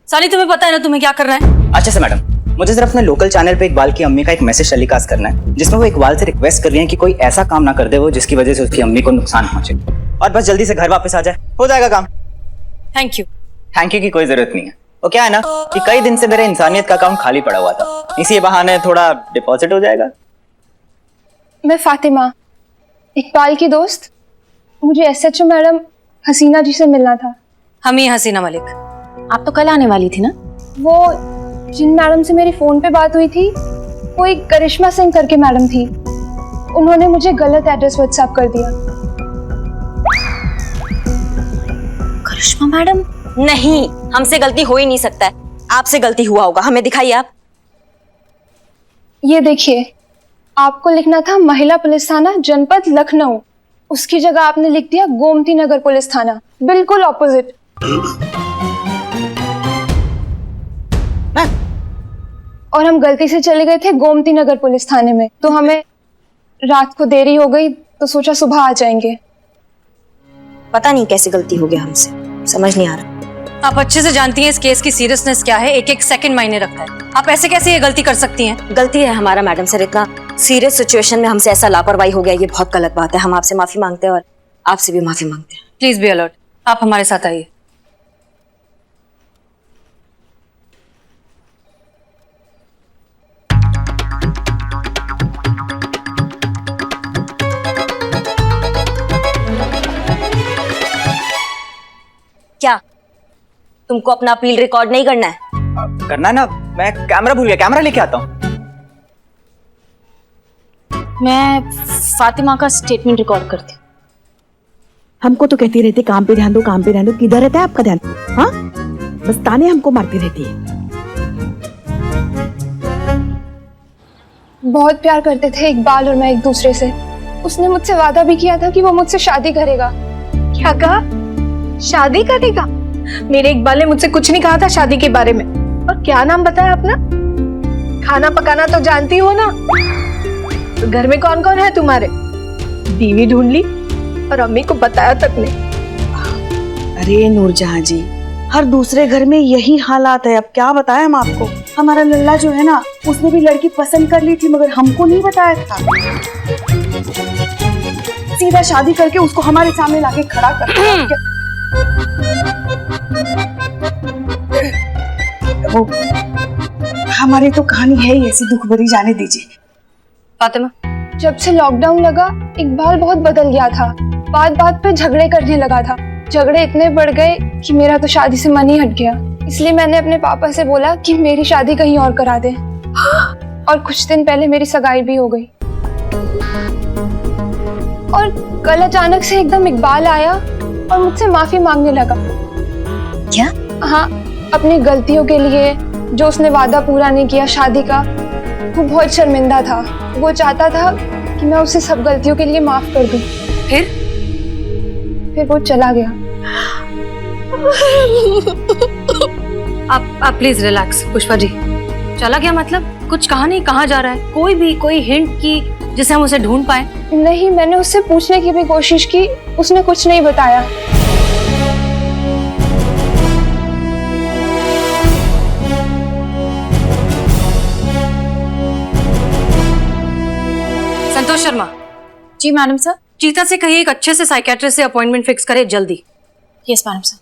सानी तुम्हें पता है ना तुम्हें क्या करना है? अच्छा से मैडम, मुझे सिर्फ अपने लोकल चैनल पे इकबाल की अम्मी का एक मैसेज टेलीकास्ट करना है जिसमें वो इकबाल से रिक्वेस्ट कर रही है कि कोई ऐसा काम ना कर दे वो जिसकी वजह से उसकी अम्मी को नुकसान पहुंचे, और बस जल्दी से घर वापस आ जाए, हो जाएगा काम। Thank you. थैंक यू की कोई जरूरत नहीं है। वो क्या है ना कि कई दिन से मेरे इंसानियत का अकाउंट खाली पड़ा हुआ था, इसी बहाने थोड़ा डिपॉजिट हो जाएगा। मैं फातिमा, इकबाल की दोस्त। मुझे एसएचओ मैडम हसीना जी से मिलना था। हम ही हसीना मलिक। आप तो कल आने वाली थी ना? वो जिन मैडम से मेरी फोन पे बात हुई थी वो एक करिश्मा सिंह करके मैडम थी। उन्होंने मुझे गलत एड्रेस व्हाट्सएप कर दिया। करिश्मा मैडम? नहीं, हमसे गलती हो ही नहीं सकता है। आपसे गलती हुआ होगा, हमें दिखाइए आप। ये देखिए, आपको लिखना था महिला पुलिस थाना जनपद लखनऊ, उसकी जगह आपने लिख दिया गोमती नगर पुलिस थाना, बिल्कुल ऑपोजिट। और हम गलती से चले गए थे गोमती नगर पुलिस थाने में, तो हमें रात को देरी हो गई तो सोचा सुबह आ जाएंगे। पता नहीं कैसे गलती हो गया हमसे, समझ नहीं आ रहा। आप अच्छे से जानती हैं इस केस की सीरियसनेस क्या है, एक एक सेकंड मायने रखता है। आप ऐसे कैसे ये गलती कर सकती हैं? गलती है हमारा मैडम सर, इतना सीरियस सिचुएशन में हमसे ऐसा लापरवाही हो गया, ये बहुत गलत बात है। हम आपसे माफी मांगते हैं और आपसे भी माफी मांगते हैं। Please be alert. आप हमारे साथ आइए। क्या तुमको अपना अपील रिकॉर्ड नहीं करना है? करना है ना, मैं कैमरा भूल गया, कैमरा लेके आता हूँ। मैं फातिमा का स्टेटमेंट रिकॉर्ड करती हूँ। हमको तो कहती रहती काम पे ध्यान दो, काम पे ध्यान दो। किधर रहता है आपका ध्यान? हाँ, बस ताने हमको मारती रहती है। बहुत प्यार करते थे इकबाल और मैं एक दूसरे से। उसने मुझसे वादा भी किया था कि वो मुझसे शादी करेगा। क्या कहा? शादी करेगा? मेरे इकबाल ने मुझसे कुछ नहीं कहा था शादी के बारे में। और क्या नाम बताया अपना? खाना पकाना तो जानती हो ना? तो घर में कौन कौन है तुम्हारे? बीवी ढूंढ ली और अम्मी को बताया तक नहीं। अरे नूरजहां जी, हर दूसरे घर में यही हालात है। अब क्या बताएं हम आपको। हमारा लल्ला जो है ना, उसने भी लड़की पसंद कर ली थी मगर हमको नहीं बताया था। सीधा शादी करके उसको हमारे सामने लाके खड़ा कर दिया। वो हमारी तो कहानी है ही ऐसी दुख भरी, जाने दीजिए। फातिमा, जब से लॉकडाउन लगा इकबाल बहुत बदल गया था। बात बात पे झगड़े करने लगा था। झगड़े इतने बढ़ गए कि मेरा तो शादी से मन ही हट गया। इसलिए मैंने अपने पापा से बोला कि मेरी शादी कहीं और करा दे। और कुछ दिन पहले मेरी सगाई भी हो गई। और कल अचानक से एकदम इकबाल आया और मुझसे माफी मांगने लगा। क्या? हाँ, अपनी गलतियों के लिए, जो उसने वादा पूरा नहीं किया शादी का। वो बहुत शर्मिंदा था। वो चाहता था कि मैं उसे सब गलतियों के लिए माफ कर दूं। फिर वो चला गया। आप प्लीज रिलैक्स। पुष्पा जी, चला गया मतलब? कुछ कहा नहीं, कहाँ जा रहा है? कोई हिंट की जिसे हम उसे ढूंढ पाए? नहीं, मैंने उससे पूछने की भी कोशिश की, उसने कुछ नहीं बताया। संतोष शर्मा। जी मैडम सर। चीता से कहिए एक अच्छे से साइकेट्रिस्ट से अपॉइंटमेंट फिक्स करे जल्दी। Yes madam sir.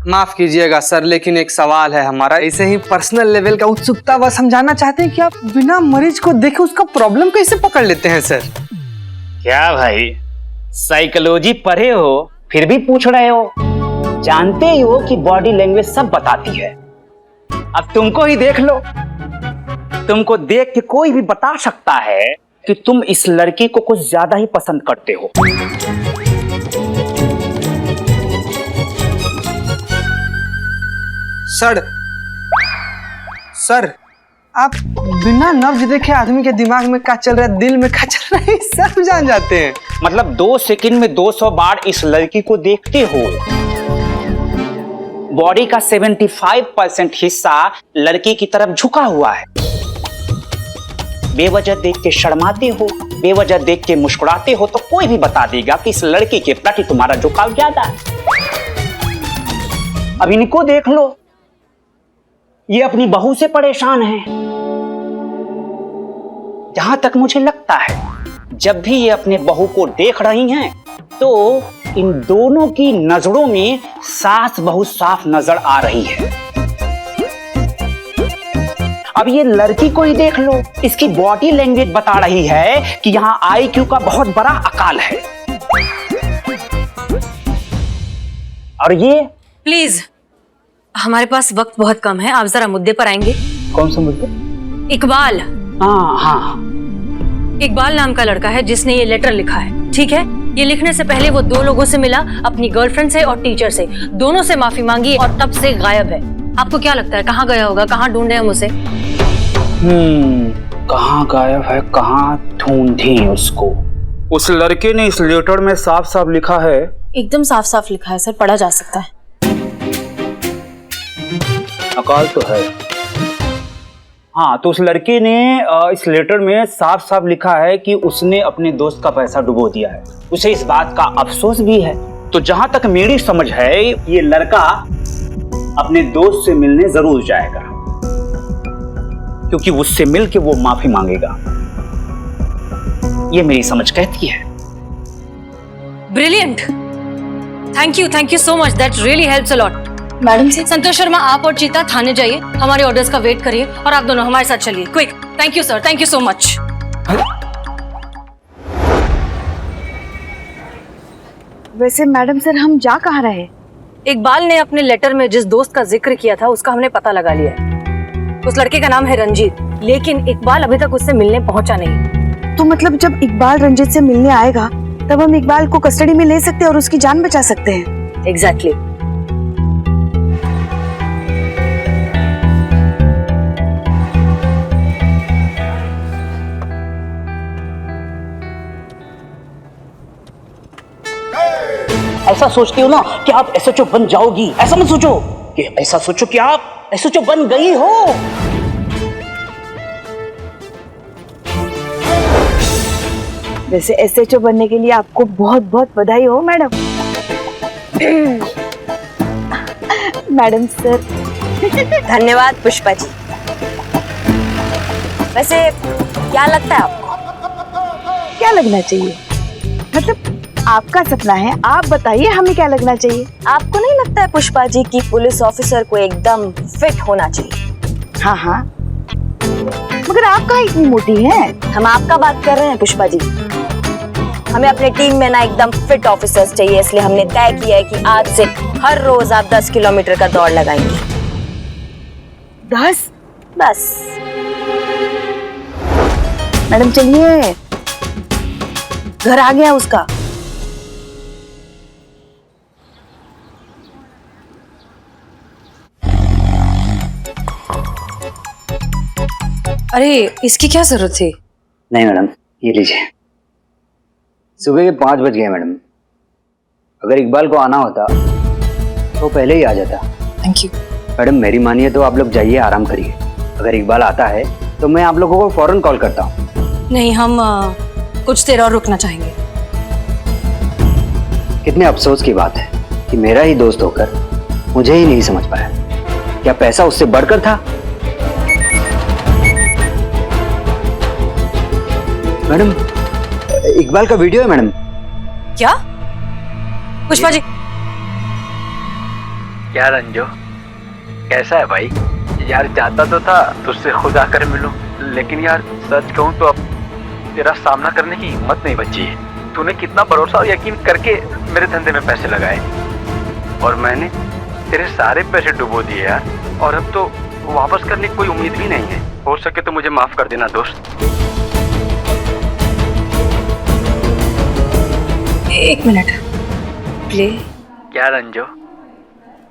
माफ कीजिएगा सर, लेकिन एक सवाल है हमारा, ऐसे ही पर्सनल लेवल का उत्सुकता बस हम जानना चाहते हैं कि आप बिना मरीज को देखे उसका प्रॉब्लम कैसे पकड़ लेते हैं सर? क्या भाई, साइकोलॉजी पढ़े हो फिर भी पूछ रहे हो? जानते ही हो कि बॉडी लैंग्वेज सब बताती है। अब तुमको ही देख लो, तुमको देख के कोई भी बता सकता है कि तुम इस लड़की को कुछ ज्यादा ही पसंद करते हो। सर आप बिना नब्ज देखे आदमी के दिमाग में क्या चल रहा है, दिल में क्या चल रहा है, सब जान जाते हैं। मतलब 2 सेकंड में 200 बार इस लड़की को देखते हो। बॉडी का 75% हिस्सा लड़की की तरफ झुका हुआ है। बेवजह देख के शर्माते हो, बेवजह देख के मुस्कुराते हो तो कोई भी बता देगा कि इस लड़की के प्रति तुम्हारा झुकाव ज्यादा है। अब इनको देख लो, ये अपनी बहू से परेशान है। जहां तक मुझे लगता है जब भी ये अपने बहू को देख रही हैं तो इन दोनों की नजरों में सास बहू साफ नजर आ रही है। अब ये लड़की को ही देख लो, इसकी बॉडी लैंग्वेज बता रही है कि यहाँ IQ का बहुत बड़ा अकाल है। और ये प्लीज, हमारे पास वक्त बहुत कम है, आप जरा मुद्दे पर आएंगे। कौन सा मुद्दा? इकबाल। हाँ, इकबाल नाम का लड़का है जिसने ये लेटर लिखा है, ठीक है? ये लिखने से पहले वो 2 लोगों से मिला, अपनी गर्लफ्रेंड से और टीचर से। दोनों से माफी मांगी और तब से गायब है। आपको क्या लगता है कहाँ गया होगा, कहाँ ढूंढे हम उसे? कहाँ गायब है, कहाँ ढूंढे उसको? उस लड़के ने इस लेटर में साफ साफ लिखा है। एकदम साफ साफ लिखा है सर, पढ़ा जा सकता है। अकाल तो है। हाँ, तो उस लड़के ने इस लेटर में साफ साफ लिखा है कि उसने अपने दोस्त का पैसा डुबो दिया है। उसे इस बात का अफसोस भी है। तो जहां तक मेरी समझ है ये लड़का अपने दोस्त से मिलने जरूर जाएगा, क्योंकि उससे मिलके वो माफी मांगेगा। ये मेरी समझ कहती है। Brilliant, thank you so much, that really helps a lot. Madam से संतोष शर्मा, आप और चीता थाने जाइए, हमारे ऑर्डर्स का वेट करिए और आप दोनों हमारे साथ चलिए, quick. Thank you sir, thank you so much. वैसे मैडम सर हम जा कहाँ रहे? इकबाल ने अपने लेटर में जिस दोस्त का जिक्र किया था उसका हमने पता लगा लिया है। उस लड़के का नाम है रंजीत, लेकिन इकबाल अभी तक उससे मिलने पहुंचा नहीं। तो मतलब जब इकबाल रंजीत से मिलने आएगा तब हम इकबाल को कस्टडी में ले सकते हैं और उसकी जान बचा सकते हैं। एग्जैक्टली। ऐसा सोचती हो ना कि आप SHO बन जाओगी, ऐसा मत सोचो। कि ऐसा सोचो कि आप SHO बन गई हो। वैसे SHO बनने के लिए आपको बहुत बहुत बधाई हो मैडम। Madam sir. धन्यवाद पुष्पा जी। वैसे क्या लगता है आपको? क्या लगना चाहिए? मतलब आपका सपना है, आप बताइए हमें क्या लगना चाहिए? आपको नहीं लगता है पुष्पा जी कि पुलिस ऑफिसर को एकदम फिट होना चाहिए? हाँ हाँ, मगर आप कहाँ इतनी मोटी हैं? हम आपका बात कर रहे हैं पुष्पा जी। हमें अपने टीम में ना एकदम फिट ऑफिसर्स चाहिए, इसलिए हमने तय किया है कि आज से हर रोज आप 10 किलोमीटर का दौड़ लगाएंगे। 10? बस। मैडम चलिए, घर आ गया उसका। अरे इसकी क्या जरूरत थी? नहीं मैडम, ये लीजिए। सुबह के 5 बज गए मैडम। अगर इकबाल को आना होता तो पहले ही आ जाता। थैंक यू मैडम, मेरी मानिए तो आप लोग जाइए, आराम करिए। अगर इकबाल आता है तो मैं आप लोगों को फौरन कॉल करता हूँ। नहीं, हम कुछ देर और रुकना चाहेंगे। कितने अफसोस की बात है कि मेरा ही दोस्त होकर मुझे ही नहीं समझ पाया। क्या पैसा उससे बढ़कर था? मैडम, इकबाल का वीडियो है मैडम। क्या? पुष्पा जी। क्या रंजो, कैसा है भाई? यार चाहता तो था तुझसे खुद आकर मिलूं, लेकिन यार सच कहूं तो अब तेरा सामना करने की हिम्मत नहीं बची है। तूने कितना भरोसा और यकीन करके मेरे धंधे में पैसे लगाए और मैंने तेरे सारे पैसे डुबो दिए यार। और अब तो वापस करने की कोई उम्मीद भी नहीं है। हो सके तो मुझे माफ कर देना दोस्त। एक मिनट, प्ले। क्या रंजो,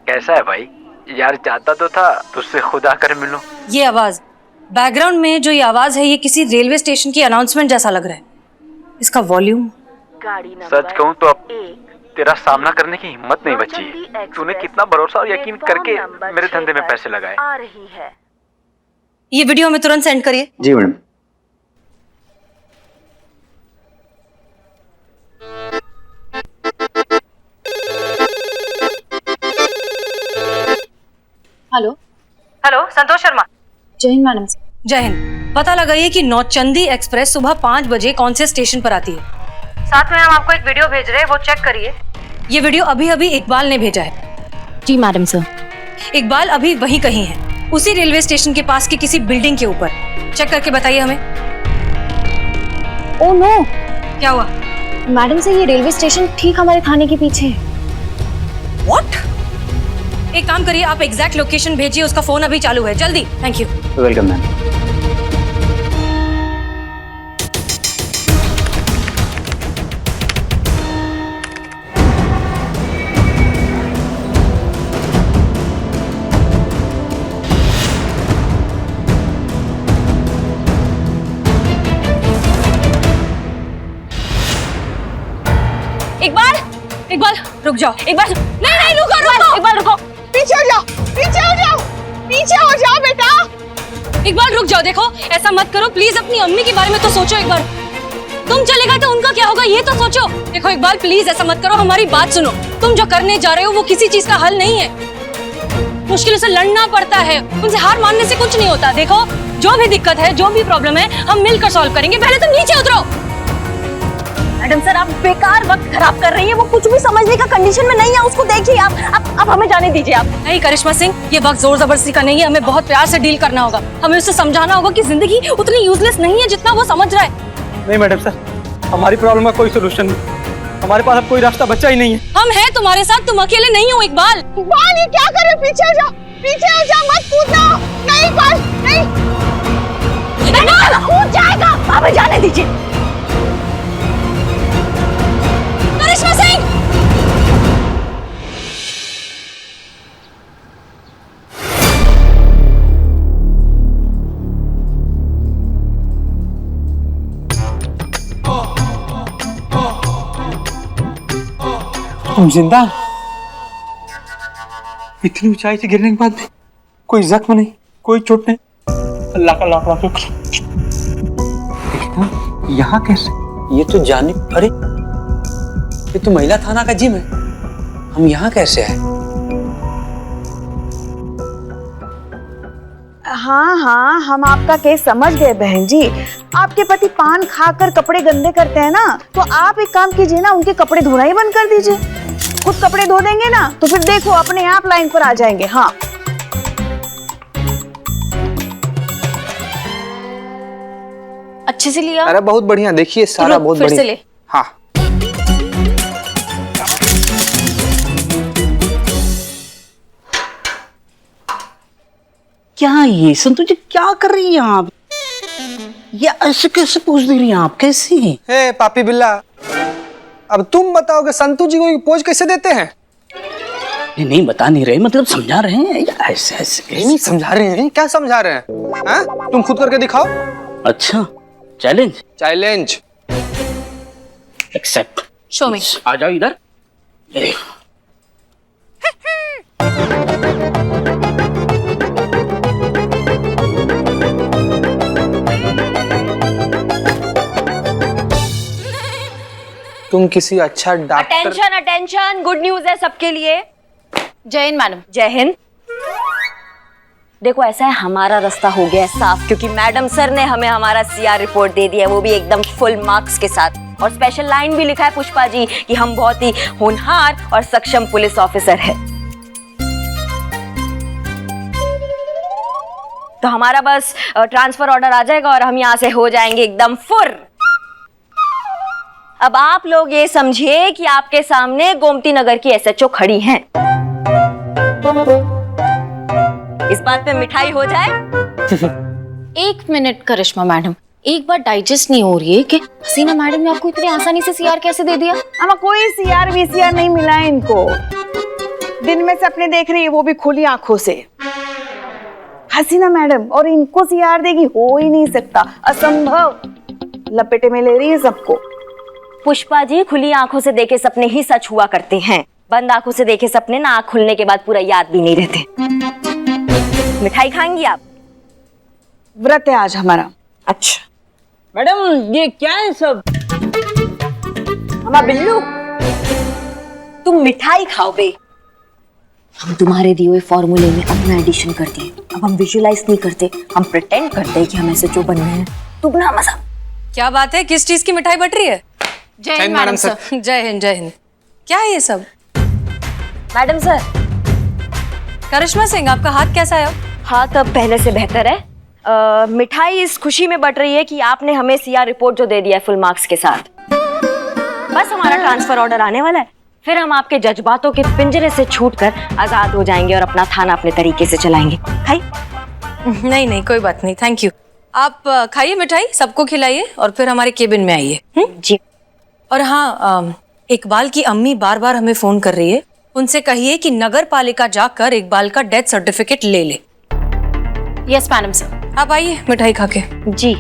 कैसा है भाई? यार चाहता तो था तुझसे खुद आकर मिलूं। ये आवाज, बैकग्राउंड में जो ये आवाज है, ये किसी रेलवे स्टेशन की अनाउंसमेंट जैसा लग रहा है। इसका वॉल्यूम। सच कहूं तो अब तेरा सामना करने की हिम्मत नहीं बची है। तूने कितना भरोसा और यकीन करके मेरे धंधे में पैसे लगाए। ये वीडियो हमें तुरंत सेंड करिए। जी madam. Hello hello, Santosh Sharma. जय हिंद मैडम। जय हिंद। पता लगाइए कि नौचंदी एक्सप्रेस सुबह 5 बजे कौन से स्टेशन पर आती है। साथ में हम आपको एक वीडियो भेज रहे हैं, वो चेक करिए। ये वीडियो अभी अभी इकबाल ने भेजा है। जी मैडम सर। इकबाल अभी वहीं कहीं है, उसी रेलवे स्टेशन के पास की किसी बिल्डिंग के ऊपर। चेक करके बताइए हमें। ओह नो, क्या हुआ? मैडम से ये रेलवे स्टेशन ठीक हमारे थाने के पीछे है। व्हाट? एक काम करिए, आप एग्जैक्ट लोकेशन भेजिए, उसका फोन अभी चालू है। जल्दी। Thank you. Welcome ma'am. Iqbal, Iqbal रुक जाओ। इकबाल नहीं नहीं, रुको रुको। इकबाल रुको, पीछे हो जाओ, पीछे हो जाओ, पीछे हो जाओ बेटा। इकबाल रुक जाओ। देखो ऐसा मत करो प्लीज, अपनी अम्मी के बारे में तो सोचो एक बार। तुम चले गए तो उनका क्या होगा ये तो सोचो। देखो इकबाल प्लीज ऐसा मत करो, हमारी बात सुनो। तुम जो करने जा रहे हो वो किसी चीज का हल नहीं है। मुश्किलों से लड़ना पड़ता है, उनसे हार मानने से कुछ नहीं होता। देखो जो भी दिक्कत है, जो भी प्रॉब्लम है, हम मिलकर सॉल्व करेंगे। पहले तुम नीचे उतरो। मैडम सर आप बेकार वक्त खराब कर रही हैं, वो कुछ भी समझने का कंडीशन में नहीं है, उसको देखिए आप। अब हमें जाने दीजिए आप। नहीं करिश्मा सिंह, ये वक्त जोर जबरदस्ती का नहीं है, हमें बहुत प्यार से डील करना होगा। हमें उसे समझाना होगा कि जिंदगी उतनी यूजलेस नहीं है जितना वो समझ रहा है। नहीं मैडम सर, हमारी प्रॉब्लम का कोई सोल्यूशन नहीं। हमारे पास अब कोई रास्ता बचा ही नहीं है। हम हैं तुम्हारे साथ, तुम अकेले नहीं हो। इकबाल, इकबाल ये क्या कर रहे हो? पीछे हो जाओ, पीछे हो जाओ, मत कूदना। नहीं इकबाल, नहीं। इकबाल कूद जाएगा, हमें जाने दीजिए। करिश्मा सिंह! हम जिंदा? इतनी ऊंचाई से गिरने के बाद भी कोई जख्म नहीं, कोई चोट नहीं। अल्लाह का लाख लाख शुक्र। यहाँ कैसे? ये तो जाने, अरे ये तो महिला थाना का जिम है, हम यहाँ कैसे आए? हाँ हाँ, हम आपका केस समझ गए बहन जी। आपके पति पान खाकर कपड़े गंदे करते हैं ना, तो आप एक काम कीजिए ना, उनके कपड़े धोना ही बंद कर दीजिए। खुद कपड़े धो देंगे ना तो फिर देखो अपने आप लाइन पर आ जाएंगे। हाँ अच्छे से लिया? अरे बहुत बढ़िया, देखिए सारा बहुत फिर बढ़िया। से ले। हाँ क्या ये संतोष जी क्या कर रही हैं आप? ये ऐसे कैसे पूछ दे रही हैं आप? कैसे? हे पापी बिल्ला, अब तुम बताओगे संतू जी को ये पोज कैसे देते हैं? नहीं नहीं बता नहीं रहे, मतलब समझा रहे हैं या ऐसे ऐसे? नहीं समझा रहे हैं। क्या समझा रहे हैं? हाँ? तुम खुद करके दिखाओ। अच्छा challenge? Challenge accept. Show me. आ जाओ इधर। ये देखो। तुम किसी अच्छा doctor. Attention attention, good news है सबके लिए। जय हिंद मैडम। जय हिंद। देखो ऐसा है, हमारा रास्ता हो गया है साफ, क्योंकि मैडम सर ने हमें हमारा सीआर रिपोर्ट दे दिया है, वो भी एकदम फुल मार्क्स के साथ। और स्पेशल लाइन भी लिखा है पुष्पा जी कि हम बहुत ही होनहार और सक्षम पुलिस ऑफिसर है। तो हमारा बस ट्रांसफर ऑर्डर आ जाएगा और हम यहाँ से हो जाएंगे एकदम फुर। अब आप लोग ये समझिए कि आपके सामने गोमती नगर की एसएचओ खड़ी हैं। इस बात पे मिठाई हो जाए। एक मिनट करिश्मा मैडम, एक बार डाइजेस्ट नहीं हो रही है कि हसीना मैडम ने आपको इतनी आसानी से सीआर कैसे दे दिया? हमें कोई सीआर वीसीआर नहीं मिला है इनको। दिन में सपने देख रही है, वो भी खुली आंखों से। हसीना मैडम और इनको सीआर देगी, हो ही नहीं सकता, असंभव। लपेटे में ले रही है सबको। पुष्पा जी, खुली आंखों से देखे सपने ही सच हुआ करते हैं, बंद आंखों से देखे सपने ना आंख खुलने के बाद पूरा याद भी नहीं रहते। मिठाई खाएंगी आप? व्रत है आज हमारा। अच्छा मैडम ये क्या है सब? हमारा बिल्लू, तुम मिठाई खाओ बे। हम तुम्हारे दिए हुए फॉर्मूले में अपना एडिशन कर दिए। अब हम विजुअलाइज नहीं करते, हम प्रिटेंड करते हैं कि हम ऐसे जो बन रहे हैं। दुगना मजा। क्या बात है, किस चीज की मिठाई बट रही है? जय हिंद मैडम सर। जय हिंद जय हिंद। क्या है ये सब? Madam sir. करिश्मा सिंह, आपका हाथ कैसा है? हाथ अब पहले से बेहतर है। मिठाई इस खुशी में बट रही है कि आपने हमें सीआर रिपोर्ट जो दे दिया है फुल मार्क्स के साथ। बस हमारा ट्रांसफर ऑर्डर आने वाला है, फिर हम आपके जज्बातों के पिंजरे से छूटकर आजाद हो जाएंगे और अपना थाना अपने तरीके से चलाएंगे। खाई? नहीं नहीं, कोई बात नहीं, थैंक यू। आप खाइए मिठाई, सबको खिलाइए और फिर हमारे केबिन में आइए। जी। और हाँ, इकबाल की अम्मी बार बार हमें फोन कर रही है, उनसे कहिए कि नगर पालिका जाकर इकबाल का डेथ सर्टिफिकेट ले ले। Yes madam sir. आप आइए मिठाई खा के। जी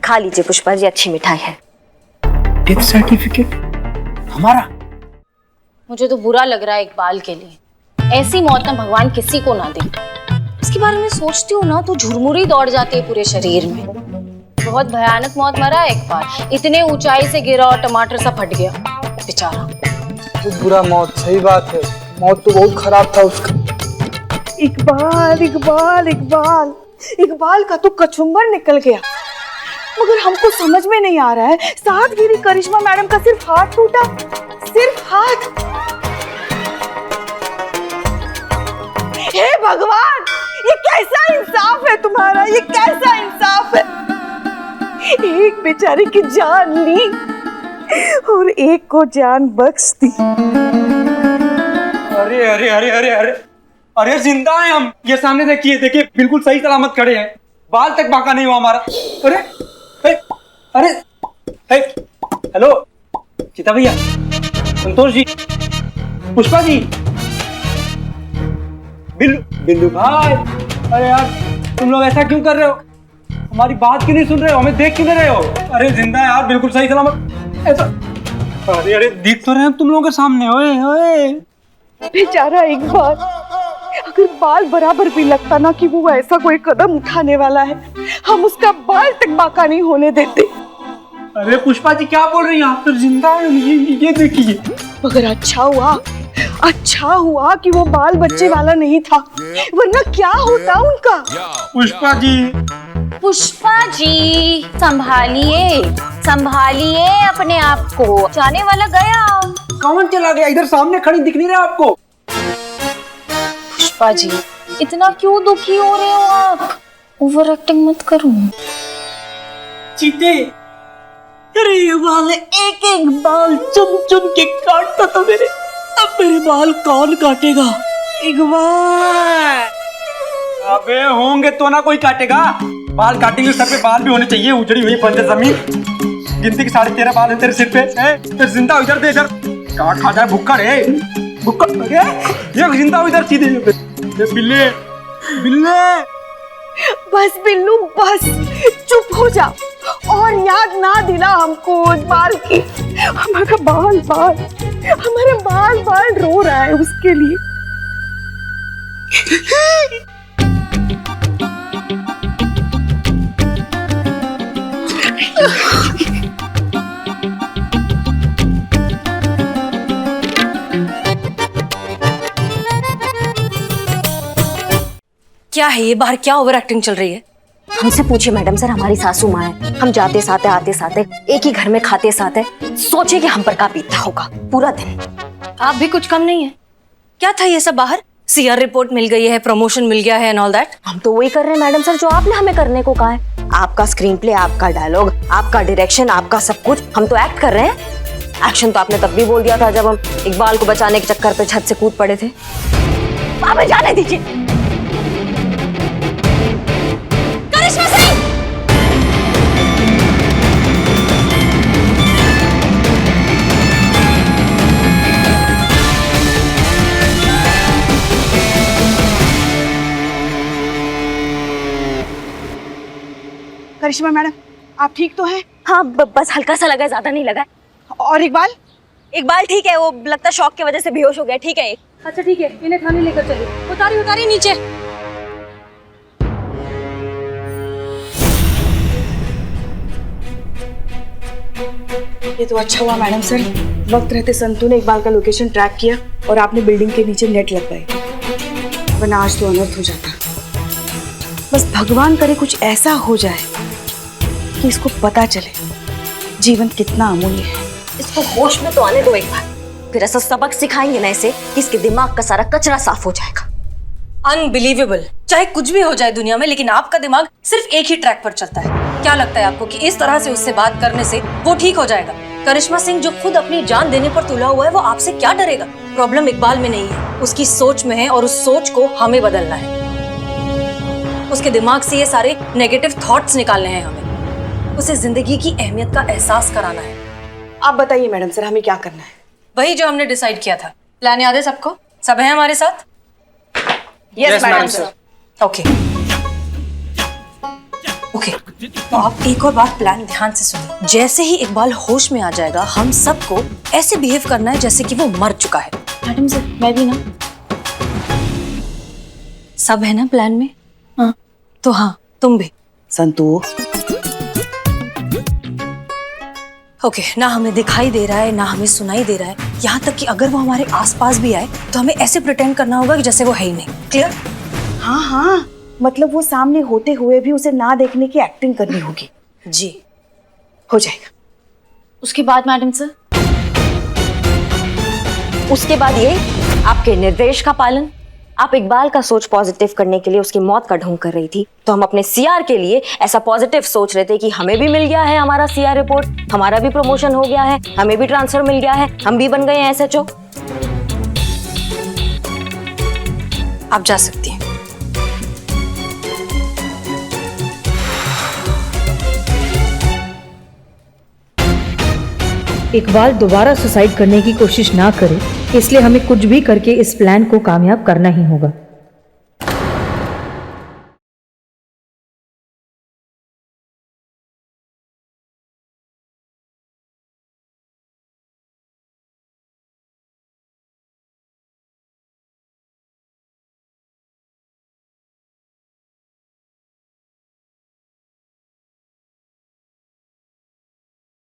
खा लीजिए पुष्पा जी, अच्छी मिठाई है। डेथ सर्टिफिकेट हमारा? मुझे तो बुरा लग रहा है इकबाल के लिए। ऐसी मौत ना भगवान किसी को ना दे। इसके बारे में सोचती हूँ ना तो झुरमुरी दौड़ जाती है पूरे शरीर में। बहुत भयानक मौत मरा है इकबाल, इतने ऊंचाई से गिरा और टमाटर सा फट गया बेचारा। बहुत बुरा मौत, सही बात है, मौत तो बहुत खराब था उसका। इकबाल इकबाल इकबाल इकबाल का तो कचुम्बर निकल गया, मगर हमको समझ में नहीं आ रहा है, साथ गिरी करिश्मा मैडम का सिर्फ हाथ टूटा, सिर्फ हाथ। हे भगवान, ये कैसा इंसाफ है तुम्हारा, ये कैसा इंसाफ है? एक बेचारे की जान ली और एक को जान बख्श दी। अरे अरे अरे अरे अरे अरे जिंदा है हम, ये सामने देखिए देखिए, बिल्कुल सही सलामत खड़े हैं, बाल तक बांका नहीं हुआ हमारा। अरे अरे हेलो चिता भैया, संतोष जी, पुष्पा जी, बिल्लू भाई। अरे यार तुम लोग ऐसा क्यों कर रहे हो? हमारी बात क्यों नहीं सुन रहे हो? हमें देख क्यों नहीं रहे हो? अरे जिंदा है यार, बिल्कुल सही सलामत। ऐसा अरे अरे दिख तो रहे हैं तुम लोगों के सामने। ओए ओए बेचारा इकबाल, अगर बाल बराबर भी लगता ना कि वो ऐसा कोई कदम उठाने वाला है, हम उसका बाल तक बाका नहीं होने देते। अरे पुष्पा जी क्या बोल रही हैं आप? तो जिंदा है, ये देखिए। मगर अच्छा हुआ कि वो बाल बच्चे वाला नहीं था, वरना क्या होता उनका। पुष्पा जी संभालिए अपने आप को, जाने वाला गया। कौन चला गया? इधर सामने खड़ी दिख नहीं रहा आपको? पुष्पा जी इतना क्यों दुखी हो रहे हो आप? ओवर एक्टिंग मत करो। चीते, अरे ये बाल एक एक बाल चुन चुन के काटता था मेरे, अब मेरे बाल कौन काटेगा? इकबाल। अबे होंगे तो ना कोई काटेगा, बाल काटेंगे, सर पे बाल भी होने चाहिए, उजड़ी हुई बंजर जमीन। गिनती के 13.5 बाल है तेरे सिर पे। फिर जिंदा इधर दे, इधर काट खा जाए भुक्कड़ है, भुक्कड़। ये जिंदा इधर सीधे बिल्ले बिल्ले। बस बिल्लू बस, चुप हो जा और याद ना दिला हमको उस बाल की। हमारा बाल रो रहा है उसके लिए। क्या है ये? बाहर क्या ओवर एक्टिंग चल रही है? हमसे पूछिए मैडम सर, हमारी सासू माँ है, हम जाते साथे आते साथे एक ही घर में खाते साथे, सोचिए कि हम पर क्या बीतता होगा पूरा दिन। आप भी कुछ कम नहीं है। क्या था ये सब बाहर? सीआर रिपोर्ट मिल गई है, प्रमोशन मिल गया है एंड ऑल दैट। हम तो वही कर रहे हैं मैडम सर जो आपने हमें करने को कहा है। आपका स्क्रीन प्ले, आपका डायलॉग, आपका डायरेक्शन, आपका सब कुछ, हम तो एक्ट कर रहे हैं। एक्शन तो आपने तब भी बोल दिया था जब हम इकबाल को बचाने के चक्कर पे छत से कूद पड़े थे। हमें जाने दीजिए। करिश्मा मैडम, आप ठीक तो हैं? हाँ बस हल्का सा लगा है, ज्यादा नहीं लगा है। और इकबाल? इकबाल ठीक है, वो लगता है शॉक की वजह से बेहोश हो गया। ठीक है। अच्छा ठीक है, इन्हें थाने लेकर चलिए। उतारी नीचे। ये तो अच्छा हुआ मैडम सर, वक्त रहते संतू ने इकबाल का लोकेशन ट्रैक किया और आपने बिल्डिंग के नीचे नेट लगवाई, वरना आज तो अनर्थ हो जाता। बस भगवान करे कुछ ऐसा हो जाए कि इसको पता चले जीवन कितना अमूल्य है। इसको होश में तो आने दो एक बार, फिर ऐसा सबक सिखाएंगे ना इसे कि इसके दिमाग का सारा कचरा साफ हो जाएगा। अनबिलीवेबल। चाहे कुछ भी हो जाए दुनिया में, लेकिन आपका दिमाग सिर्फ एक ही ट्रैक पर चलता है। क्या लगता है आपको कि इस तरह से उससे बात करने से वो ठीक हो जाएगा? करिश्मा सिंह जो खुद अपनी जान देने पर तुला हुआ है, वो आपसे क्या डरेगा? प्रॉब्लम इकबाल में नहीं है, उसकी सोच में है, और उस सोच को हमें बदलना है। उसके दिमाग से ये सारे नेगेटिव थॉट्स निकालने हैं हमें। उसे जिंदगी की अहमियत का एहसास कराना है। आप बताइए मैडम सर, हमें क्या करना है? वही जो हमने डिसाइड किया था। प्लान याद है सबको? सब है हमारे साथ? Yes madam sir. ओके, तो आप एक और बार प्लान ध्यान से सुनिए। जैसे ही इकबाल होश में आ जाएगा, हम सबको ऐसे बिहेव करना है जैसे कि वो मर चुका है। मैडम सर, मैं भी ना। सब है ना प्लान में? हाँ। तो हाँ, तुम भी। संतू, ओके, ना हमें दिखाई दे रहा है ना हमें सुनाई दे रहा है, यहाँ तक कि अगर वो हमारे आसपास भी आए तो हमें ऐसे प्रिटेंड करना होगा कि जैसे वो है ही नहीं। क्लियर? हाँ हाँ, मतलब वो सामने होते हुए भी उसे ना देखने की एक्टिंग करनी होगी। जी, हो जाएगा। उसके बाद मैडम सर? उसके बाद ये आपके निर्देश का पालन। आप इकबाल का सोच पॉजिटिव करने के लिए उसकी मौत का ढोंग कर रही थी, तो हम अपने सीआर के लिए ऐसा पॉजिटिव सोच रहे थे कि हमें भी मिल गया है हमारा सीआर रिपोर्ट, हमारा भी प्रमोशन हो गया है, हमें भी ट्रांसफर मिल गया है, हम भी बन गए हैं एसएचओ। आप जा सकती हैं। इकबाल दोबारा सुसाइड करने की कोशिश ना करे, इसलिए हमें कुछ भी करके इस प्लान को कामयाब करना ही होगा।